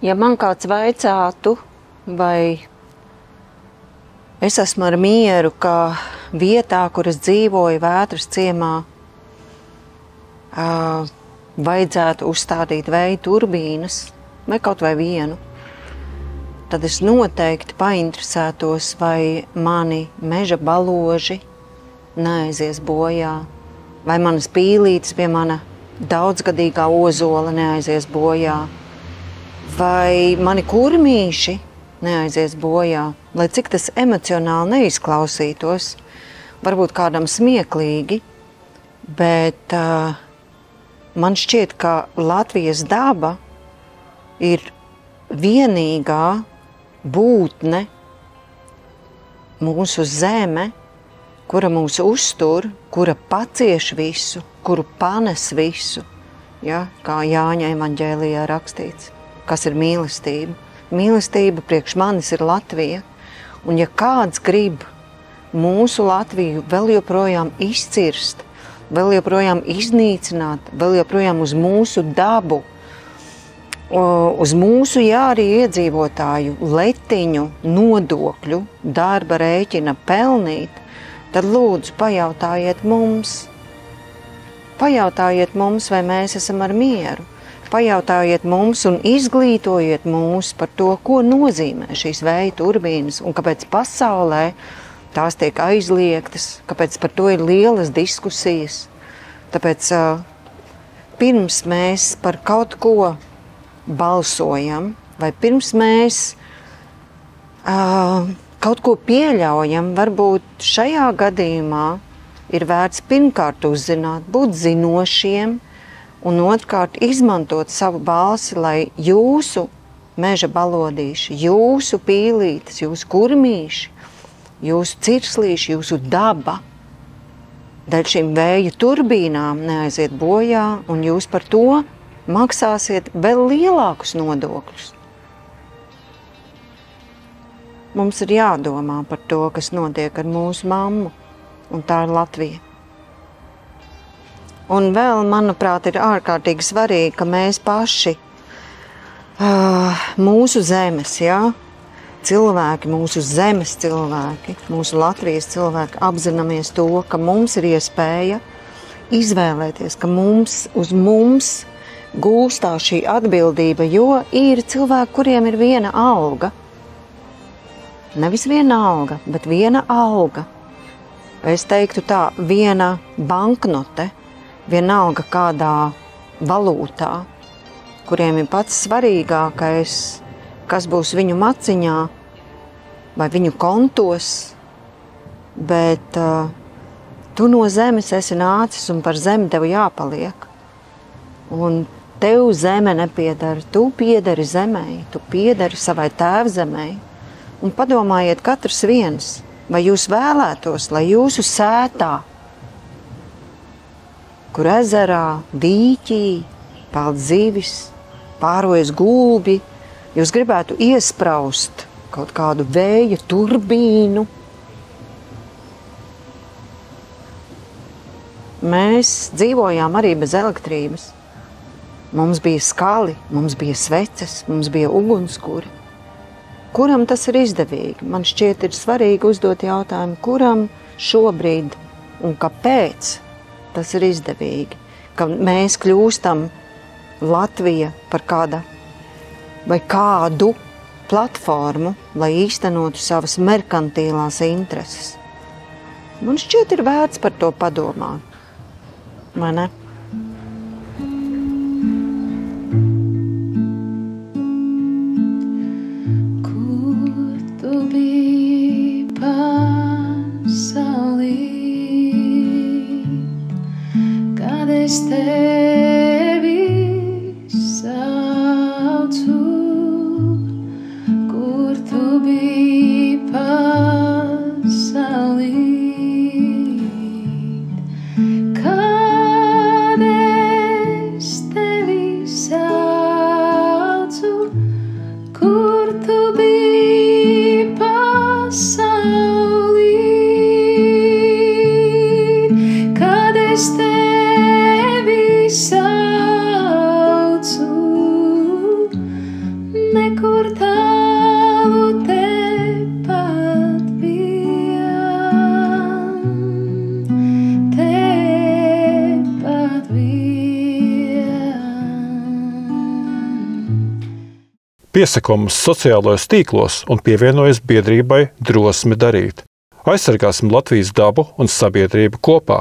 Ja man kāds vaicātu, vai es esmu ar mieru, ka vietā, kur es dzīvoju, Vētras ciemā, vajadzētu uzstādīt vēja turbīnas, vai kaut vai vienu, tad es noteikti painteresētos, vai mani meža baloži neaizies bojā, vai manas pīlītes pie mana daudzgadīgā ozola neaizies bojā, vai mani kurmīši neaizies bojā, lai cik tas emocionāli neizklausītos, varbūt kādam smieklīgi, bet man šķiet, ka Latvijas daba ir vienīgā būtne, mūsu zeme, kura mūs uztur, kura pacieš visu, kuru panes visu, ja? Kā Jāņa evaņģēlijā rakstīts. Kas ir mīlestība? Mīlestība priekš manis ir Latvija, un ja kāds grib mūsu Latviju vēl joprojām izcirst, vēl joprojām iznīcināt, vēl joprojām uz mūsu dabu, uz mūsu arī iedzīvotāju letiņu, nodokļu, darba rēķina pelnīt, tad lūdzu pajautājiet mums. Pajautājiet mums, vai mēs esam ar mieru. Pajautājiet mums un izglītojiet mūs par to, ko nozīmē šīs vēja turbīnas un kāpēc pasaulē tās tiek aizliegtas, kāpēc par to ir lielas diskusijas. Tāpēc pirms mēs par kaut ko balsojam vai pirms mēs kaut ko pieļaujam, varbūt šajā gadījumā ir vērts pirmkārt uzzināt, būt zinošiem, un otrkārt izmantot savu balsi, lai jūsu meža balodīši, jūsu pīlītes, jūsu kurmīši, jūsu cirslīši, jūsu daba dēļ šīm vēja turbīnām neaiziet bojā, un jūs par to maksāsiet vēl lielākus nodokļus. Mums ir jādomā par to, kas notiek ar mūsu mammu, un tā ir Latvija. Un vēl, manuprāt, ir ārkārtīgi svarīgi, ka mēs paši, mūsu zemes, cilvēki, mūsu zemes cilvēki, mūsu Latvijas cilvēki apzināmies to, ka mums ir iespēja izvēlēties, ka uz mums gūstā šī atbildība, jo ir cilvēki, kuriem ir viena alga. Nevis viena alga, bet viena alga. Es teiktu tā, viena banknote, vienalga kādā valūtā, kuriem ir pats svarīgākais, kas būs viņu maciņā vai viņu kontos, bet tu no zemes esi nācis un par zemi tev jāpaliek. Un tev zeme nepiedara, tu piedari zemei, tu piedari savai tēvzemei. Un padomājiet katrs viens, vai jūs vēlētos, lai jūsu sētā, kur ezerā, dīķī, peld zivis, pārojas gulbi, jūs gribētu iespraust kaut kādu vēja turbīnu. Mēs dzīvojām arī bez elektrības. Mums bija skali, mums bija sveces, mums bija ugunskuri. Kuram tas ir izdevīgi? Man šķiet ir svarīgi uzdot jautājumu, kuram šobrīd un kāpēc tas ir izdevīgi, ka mēs kļūstam Latvija par kādu platformu, lai īstenotu savas merkantīlās intereses. Man šķiet ir vērts par to padomāt, vai ne? Kur tu biji pasaulī? Es tevi saucu, kur tu biji pasaulī. Kad es tevi saucu, kur tu biji pasaulī. Kad es tevi saucu, Piesako mums sociālajos tīklos un pievienojas biedrībai Drosme darīt. Aizsargāsim Latvijas dabu un sabiedrību kopā!